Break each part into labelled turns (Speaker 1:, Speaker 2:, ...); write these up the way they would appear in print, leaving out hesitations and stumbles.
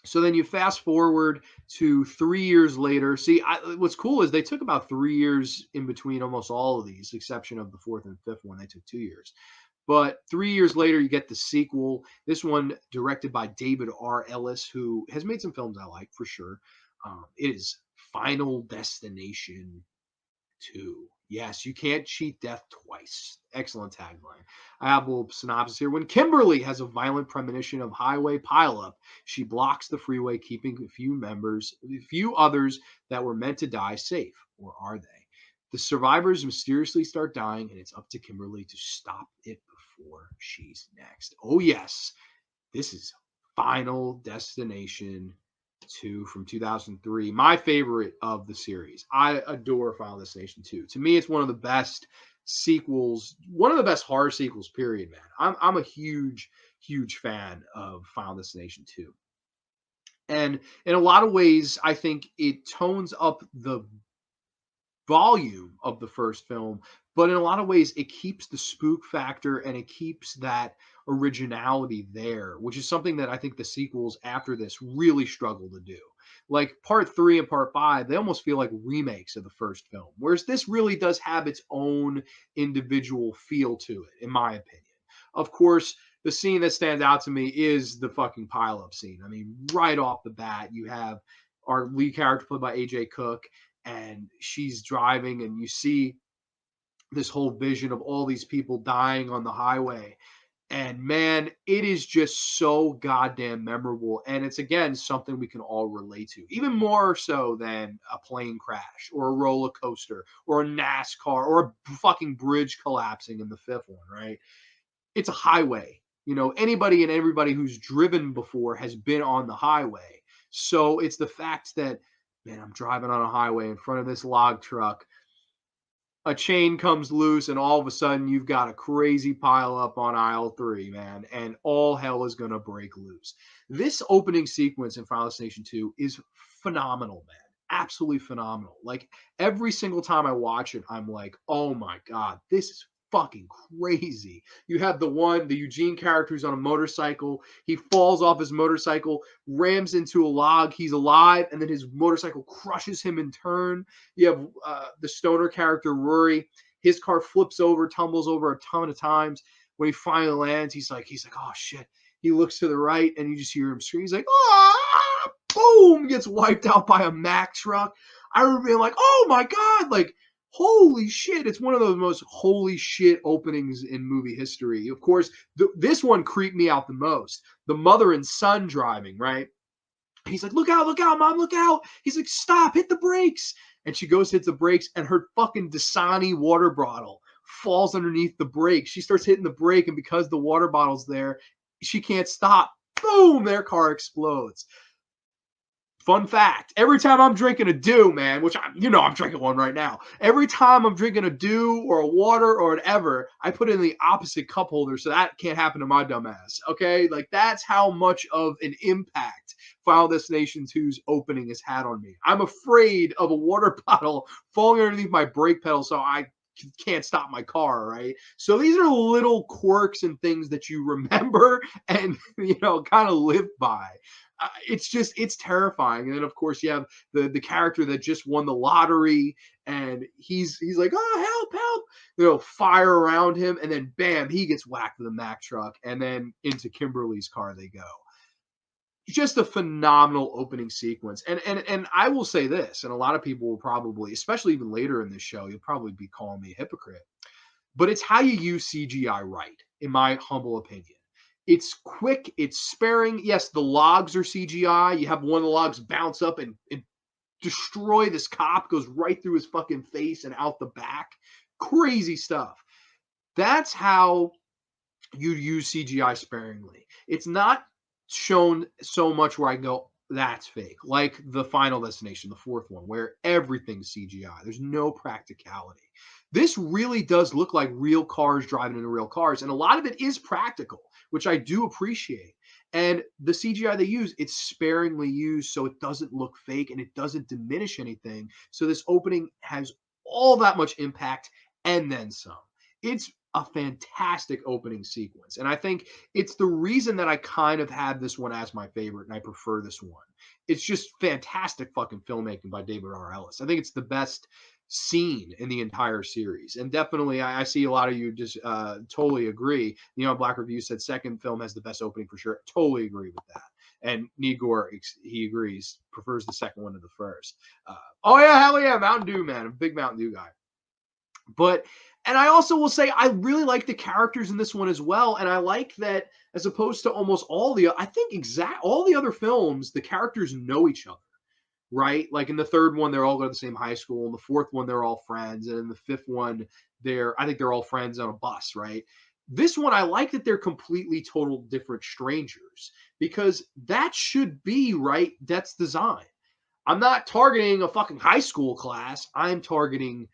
Speaker 1: So then you fast forward to 3 years later. See, what's cool is they took about 3 years in between almost all of these, exception of the fourth and fifth one. They took 2 years. But 3 years later, you get the sequel. This one directed by David R. Ellis, who has made some films I like for sure. It is Final Destination 2. Yes, you can't cheat death twice. Excellent tagline. I have a little synopsis here. When Kimberly has a violent premonition of highway pileup, she blocks the freeway, keeping a few others that were meant to die safe. Or are they? The survivors mysteriously start dying, and it's up to Kimberly to stop it before she's next. Oh, yes. This is Final Destination 2 from 2003. My favorite of the series. I adore Final Destination 2. To me, it's one of the best sequels, one of the best horror sequels, period, man. I'm a huge, huge fan of Final Destination 2. And in a lot of ways, I think it tones up the volume of the first film, but in a lot of ways, it keeps the spook factor and it keeps that originality there, which is something that I think the sequels after this really struggle to do. Like part three and part five, they almost feel like remakes of the first film, whereas this really does have its own individual feel to it, in my opinion. Of course, the scene that stands out to me is the fucking pileup scene. I mean, right off the bat, you have our lead character played by AJ Cook, and she's driving, and you see this whole vision of all these people dying on the highway. And man, it is just so goddamn memorable. And it's again something we can all relate to, even more so than a plane crash or a roller coaster or a NASCAR or a fucking bridge collapsing in the fifth one, right? It's a highway. You know, anybody and everybody who's driven before has been on the highway. So it's the fact that, man, I'm driving on a highway in front of this log truck. A chain comes loose, and all of a sudden you've got a crazy pile up on aisle three, man, and all hell is going to break loose. This opening sequence in Final Destination 2 is phenomenal, man. Absolutely phenomenal. Like every single time I watch it, I'm like, oh my God, this is fucking crazy. You have the Eugene character who's on a motorcycle. He falls off his motorcycle, rams into a log. He's alive, and then his motorcycle crushes him in turn. You have the stoner character Rory. His car flips over, tumbles over a ton of times. When he finally lands, he's like, oh shit. He looks to the right, and you just hear him scream. He's like, ah, boom, gets wiped out by a Mack truck. I remember being like, oh my God, like, holy shit. It's one of those most holy shit openings in movie history. Of course, this one creeped me out the most. The mother and son driving, right? He's like, look out, mom, look out. He's like, stop, hit the brakes. And she goes, hits the brakes, and her fucking Dasani water bottle falls underneath the brake. She starts hitting the brake, and because the water bottle's there, she can't stop. Boom, their car explodes. Fun fact, every time I'm drinking a Dew, man, which I'm drinking one right now. Every time I'm drinking a Dew or a water or whatever, I put it in the opposite cup holder so that can't happen to my dumb ass. Okay? Like that's how much of an impact Final Destination 2's opening has had on me. I'm afraid of a water bottle falling underneath my brake pedal so I can't stop my car, right? So these are little quirks and things that you remember and kind of live by. It's terrifying. And then of course you have the character that just won the lottery, and he's like, oh, help, fire around him, and then bam, he gets whacked with a Mack truck, and then into Kimberly's car they go. Just a phenomenal opening sequence. And I will say this, and a lot of people will probably, especially even later in this show, you'll probably be calling me a hypocrite, but it's how you use CGI right, in my humble opinion. It's quick, it's sparing. Yes, the logs are CGI. You have one of the logs bounce up and destroy this cop, goes right through his fucking face and out the back. Crazy stuff. That's how you use CGI sparingly. It's not shown so much where I go, that's fake. Like the Final Destination, the fourth one, where everything's CGI. There's no practicality. This really does look like real cars driving into real cars, and a lot of it is practical, which I do appreciate. And the CGI they use, it's sparingly used so it doesn't look fake and it doesn't diminish anything. So this opening has all that much impact and then some. It's a fantastic opening sequence. And I think it's the reason that I kind of had this one as my favorite and I prefer this one. It's just fantastic fucking filmmaking by David R. Ellis. I think it's the best scene in the entire series. And definitely, I see a lot of you just totally agree. Black Review said second film has the best opening for sure. Totally agree with that. And Nigor, he agrees, prefers the second one to the first. Oh, yeah, hell yeah, Mountain Dew, man. I'm a big Mountain Dew guy. But, and I also will say, I really like the characters in this one as well. And I like that as opposed to almost all I think all the other films, the characters know each other, right? Like in the third one, they're all going to the same high school. In the fourth one, they're all friends. And in the fifth one, I think they're all friends on a bus, right? This one, I like that they're completely total different strangers because that should be, right? That's design. I'm not targeting a fucking high school class. I'm targeting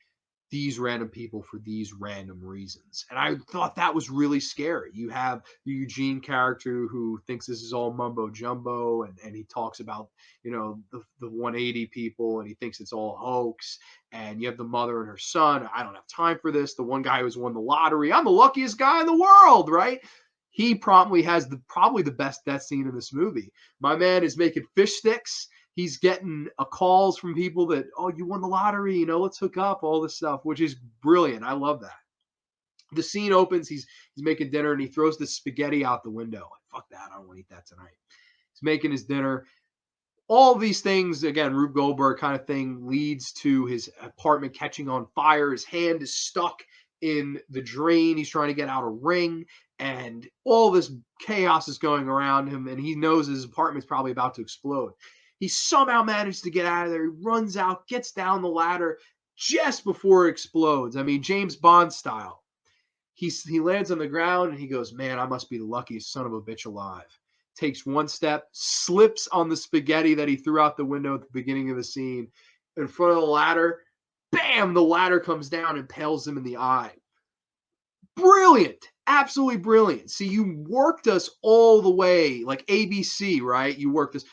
Speaker 1: these random people for these random reasons. And I thought that was really scary. You have the Eugene character who thinks this is all mumbo jumbo and he talks about, the 180 people and he thinks it's all hoax. And you have the mother and her son. I don't have time for this. The one guy who's won the lottery. I'm the luckiest guy in the world, right? He promptly has probably the best death scene in this movie. My man is making fish sticks. He's getting calls from people that, oh, you won the lottery, let's hook up, all this stuff, which is brilliant. I love that. The scene opens, he's making dinner and he throws the spaghetti out the window. Like, fuck that, I don't want to eat that tonight. He's making his dinner. All these things, again, Rube Goldberg kind of thing, leads to his apartment catching on fire. His hand is stuck in the drain. He's trying to get out a ring, and all this chaos is going around him, and he knows his apartment's probably about to explode. He somehow manages to get out of there. He runs out, gets down the ladder just before it explodes. I mean, James Bond style. He lands on the ground and he goes, man, I must be the luckiest son of a bitch alive. Takes one step, slips on the spaghetti that he threw out the window at the beginning of the scene in front of the ladder. Bam! The ladder comes down and impales him in the eye. Brilliant. Absolutely brilliant. See, you worked us all the way, like ABC, right? You worked us,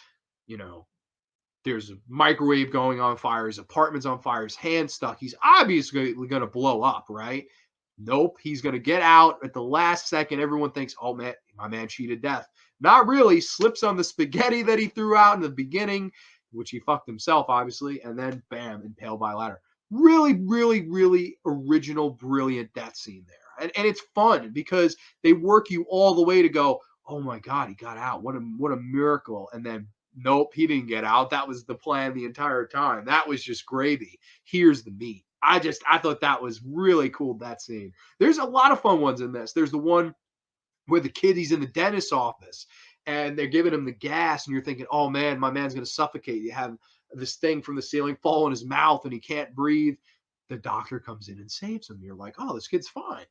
Speaker 1: there's a microwave going on fire, his apartment's on fire, his hand's stuck. He's obviously going to blow up, right? Nope. He's going to get out at the last second. Everyone thinks, oh, man, my man cheated death. Not really. Slips on the spaghetti that he threw out in the beginning, which he fucked himself, obviously, and then, bam, impaled by a ladder. Really, really, really original, brilliant death scene there. And it's fun because they work you all the way to go, oh, my God, he got out. What a miracle. And then, nope, he didn't get out. That was the plan the entire time. That was just gravy. Here's the meat. I thought that was really cool, that scene. There's a lot of fun ones in this. There's the one where the kid, he's in the dentist's office and they're giving him the gas and you're thinking, oh man, my man's going to suffocate. You have this thing from the ceiling fall in his mouth and he can't breathe. The doctor comes in and saves him. You're like, oh, this kid's fine.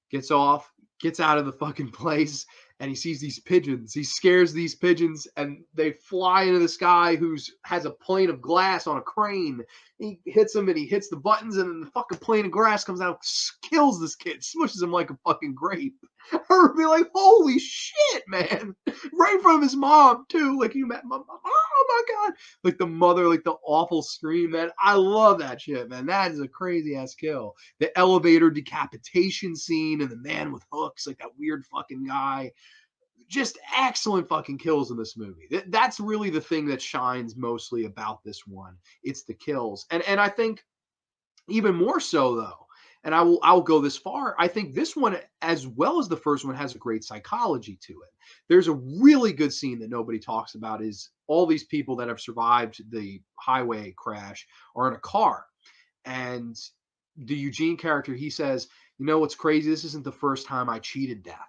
Speaker 1: Gets off, gets out of the fucking place, and he sees these pigeons. He scares these pigeons, and they fly into this guy who has a plane of glass on a crane. He hits them, and he hits the buttons, and then the fucking plane of glass comes out, kills this kid, smushes him like a fucking grape. I would be like, holy shit, man. Right from his mom, too. Like, you met my mom. Oh, my God. Like, the mother, like, the awful scream, man. I love that shit, man. That is a crazy-ass kill. The elevator decapitation scene and the man with hooks, like that weird fucking guy. Just excellent fucking kills in this movie. That's really the thing that shines mostly about this one. It's the kills. And I think even more so, though, and I'll go this far. I think this one, as well as the first one, has a great psychology to it. There's a really good scene that nobody talks about is all these people that have survived the highway crash are in a car. And the Eugene character, he says, you know what's crazy? This isn't the first time I cheated death.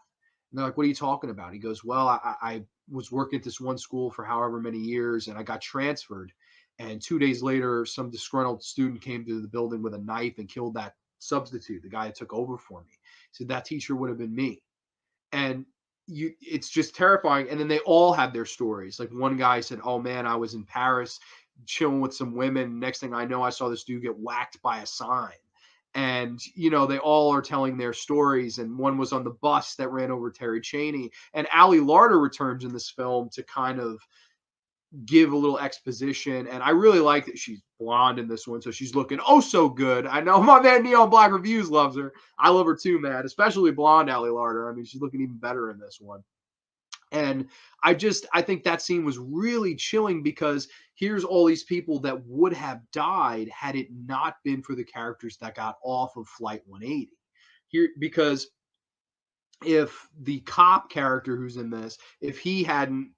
Speaker 1: And they're like, what are you talking about? He goes, well, I was working at this one school for however many years and I got transferred. And 2 days later, some disgruntled student came to the building with a knife and killed that substitute, the guy that took over for me. He said that teacher would have been me. And it's just terrifying. And then they all have their stories. Like one guy said, oh man, I was in Paris chilling with some women. Next thing I know, I saw this dude get whacked by a sign. And, they all are telling their stories. And one was on the bus that ran over Terry Chaney. And Ali Larter returns in this film to kind of give a little exposition. And I really like that she's blonde in this one, so she's looking oh so good. I know my man Neon Black Reviews loves her. I love her too, man, especially blonde Ali Larter. I mean, she's looking even better in this one. And I think that scene was really chilling because here's all these people that would have died had it not been for the characters that got off of Flight 180. Here, because if the cop character who's in this, if he hadn't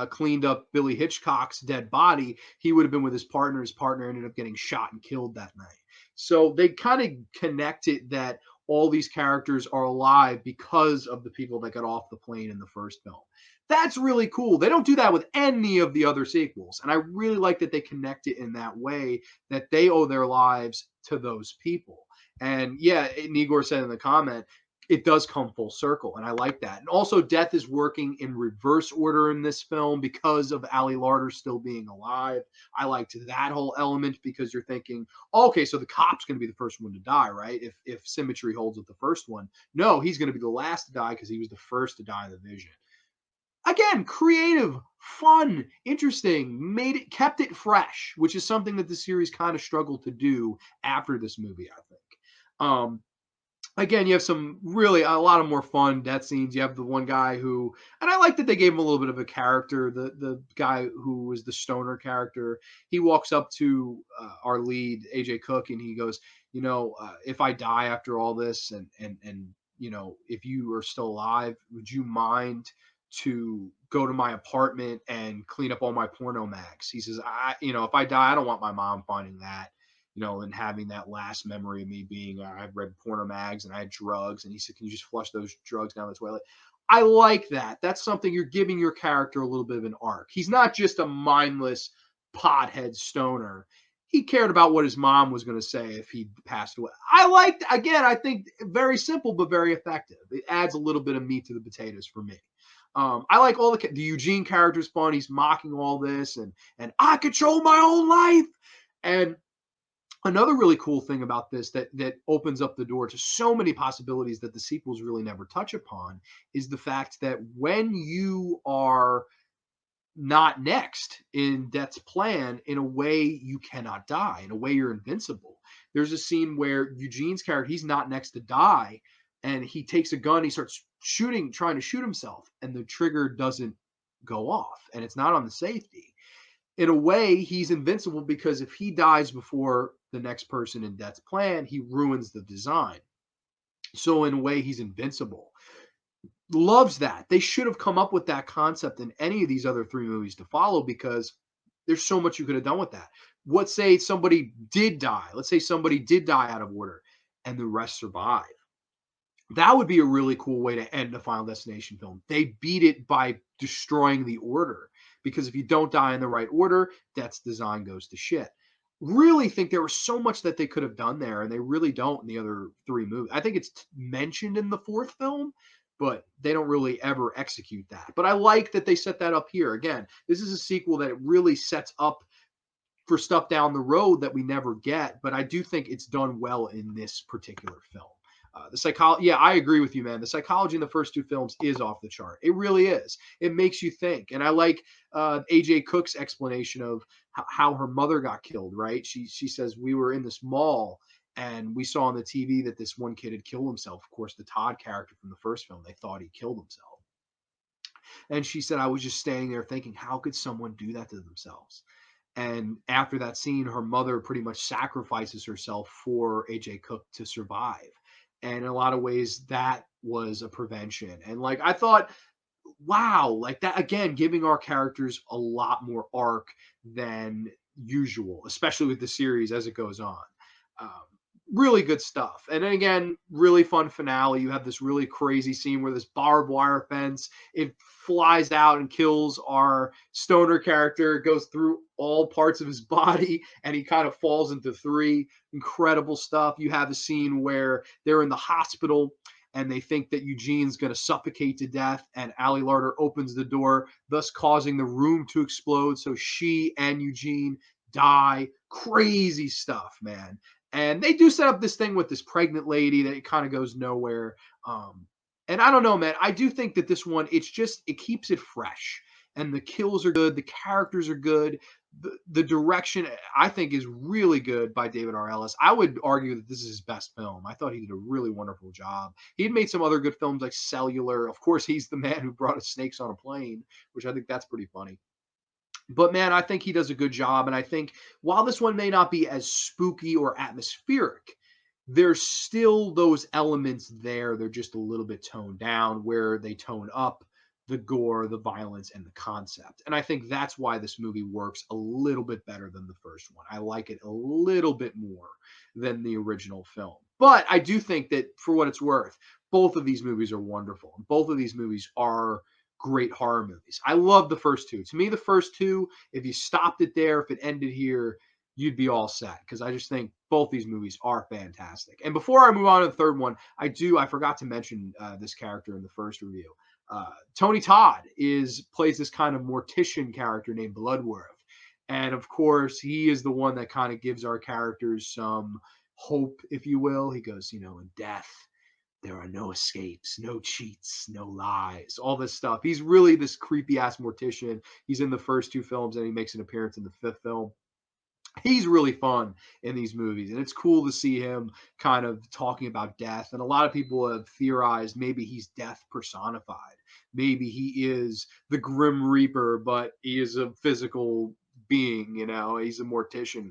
Speaker 1: cleaned up Billy Hitchcock's dead body, he would have been with his partner. His partner ended up getting shot and killed that night. So they kind of connected that all these characters are alive because of the people that got off the plane in the first film. That's really cool. They don't do that with any of the other sequels. And I really like that they connect it in that way, that they owe their lives to those people. And yeah, Igor said in the comment, it does come full circle, and I like that. And also, death is working in reverse order in this film because of Ali Larter still being alive. I liked that whole element because you're thinking, oh, okay, so the cop's going to be the first one to die, right? If symmetry holds with the first one, no, he's going to be the last to die because he was the first to die in the Vision. Again, creative, fun, interesting, kept it fresh, which is something that the series kind of struggled to do after this movie, I think. Again, you have some really a lot of more fun death scenes. You have the one guy who, and I like that they gave him a little bit of a character. The guy who was the stoner character, he walks up to our lead AJ Cook and he goes, if I die after all this, and if you are still alive, would you mind to go to my apartment and clean up all my porno mags? He says, if I die, I don't want my mom finding that, and having that last memory of me being, I've read porno mags and I had drugs. And he said, can you just flush those drugs down the toilet? I like that. That's something you're giving your character a little bit of an arc. He's not just a mindless pothead stoner. He cared about what his mom was going to say if he passed away. I think very simple, but very effective. It adds a little bit of meat to the potatoes for me. I like all the Eugene character's fun. He's mocking all this and I control my own life. And another really cool thing about this that opens up the door to so many possibilities that the sequels really never touch upon is the fact that when you are not next in Death's plan, in a way you cannot die, in a way you're invincible. There's a scene where Eugene's character, he's not next to die, and he takes a gun, he starts trying to shoot himself, and the trigger doesn't go off, and it's not on the safety. In a way, he's invincible because if he dies before the next person in Death's plan, he ruins the design. So in a way, he's invincible. Loves that. They should have come up with that concept in any of these other three movies to follow because there's so much you could have done with that. Let's say somebody did die. Let's say somebody did die out of order and the rest survive. That would be a really cool way to end a Final Destination film. They beat it by destroying the order. Because if you don't die in the right order, Death's design goes to shit. Really think there was so much that they could have done there, and they really don't in the other three movies. I think it's mentioned in the fourth film, but they don't really ever execute that. But I like that they set that up here. Again, this is a sequel that really sets up for stuff down the road that we never get, but I do think it's done well in this particular film. The psychology, yeah, I agree with you, man. The psychology in the first two films is off the chart. It really is. It makes you think, and I like AJ Cook's explanation of how her mother got killed. Right? She says we were in this mall and we saw on the TV that this one kid had killed himself. Of course, the Todd character from the first film, they thought he killed himself, and she said I was just standing there thinking, how could someone do that to themselves? And after that scene, her mother pretty much sacrifices herself for AJ Cook to survive. And in a lot of ways, that was a prevention. And like, I thought, wow, like that, again, giving our characters a lot more arc than usual, especially with the series as it goes on. Um, really good stuff. And then again, really fun finale. You have this really crazy scene where this barbed wire fence, it flies out and kills our stoner character. It goes through all parts of his body and he kind of falls into three. Incredible stuff. You have a scene where they're in the hospital and they think that Eugene's going to suffocate to death, and Ali Larter opens the door, thus causing the room to explode. So she and Eugene die. Crazy stuff, man. And they do set up this thing with this pregnant lady that it kind of goes nowhere. And I don't know, man. I do think that this one, it keeps it fresh. and the kills are good, the characters are good, the direction I think is really good by David R. Ellis. I would argue that this is his best film. I thought he did a really wonderful job. He had made some other good films like Cellular. Of course, he's the man who brought us Snakes on a Plane, which I think that's pretty funny. But man, I think he does a good job. And I think while this one may not be as spooky or atmospheric, there's still those elements there. They're just a little bit toned down, where they tone up the gore, the violence, and the concept. And I think that's why this movie works a little bit better than the first one. I like it a little bit more than the original film. But I do think that for what it's worth, both of these movies are wonderful. Both of these movies are great horror movies. I love the first two. To me, the first two, if you stopped it there, if it ended here, you'd be all set, because I just think both these movies are fantastic. And before I move on to the third one, I forgot to mention this character in the first review. Tony Todd plays this kind of mortician character named Bloodworth, and of course, he is the one that kind of gives our characters some hope, if you will. He goes, in death, there are no escapes, no cheats, no lies, all this stuff. He's really this creepy ass mortician. He's in the first two films and he makes an appearance in the fifth film. He's really fun in these movies, and it's cool to see him kind of talking about death. And a lot of people have theorized maybe he's death personified. Maybe he is the Grim Reaper, but he is a physical being, he's a mortician.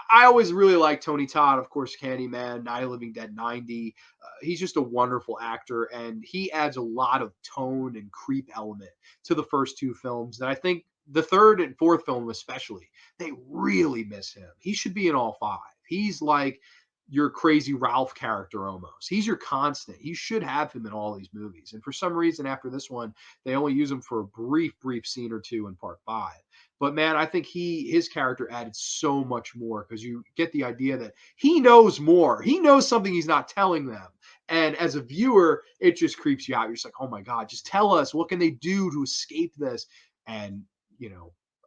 Speaker 1: I always really like Tony Todd, of course, Candyman, Night of the Living Dead 90. He's just a wonderful actor, and he adds a lot of tone and creep element to the first two films that I think the third and fourth film especially, they really miss him. He should be in all five. He's like your crazy Ralph character almost. He's your constant. You should have him in all these movies. And for some reason, after this one, they only use him for a brief scene or two in part five. But man, I think his character added so much more, because you get the idea that he knows more. He knows something he's not telling them. And as a viewer, it just creeps you out. You're just like, oh my God, just tell us, what can they do to escape this? And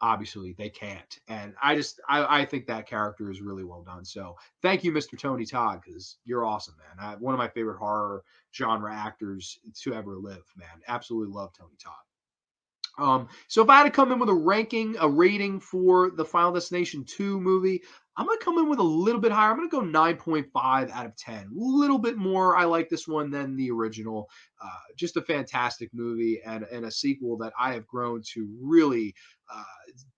Speaker 1: obviously they can't. And I think that character is really well done. So thank you, Mr. Tony Todd, because you're awesome, man. One of my favorite horror genre actors to ever live, man. Absolutely love Tony Todd. So if I had to come in with a rating for the Final Destination 2 movie, I'm going to come in with a little bit higher. I'm going to go 9.5 out of 10. A little bit more. I like this one than the original. Just a fantastic movie, and a sequel that I have grown to really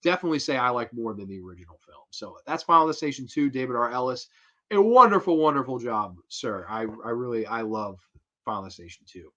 Speaker 1: definitely say I like more than the original film. So that's Final Destination 2, David R. Ellis. A wonderful, wonderful job, sir. I love Final Destination 2.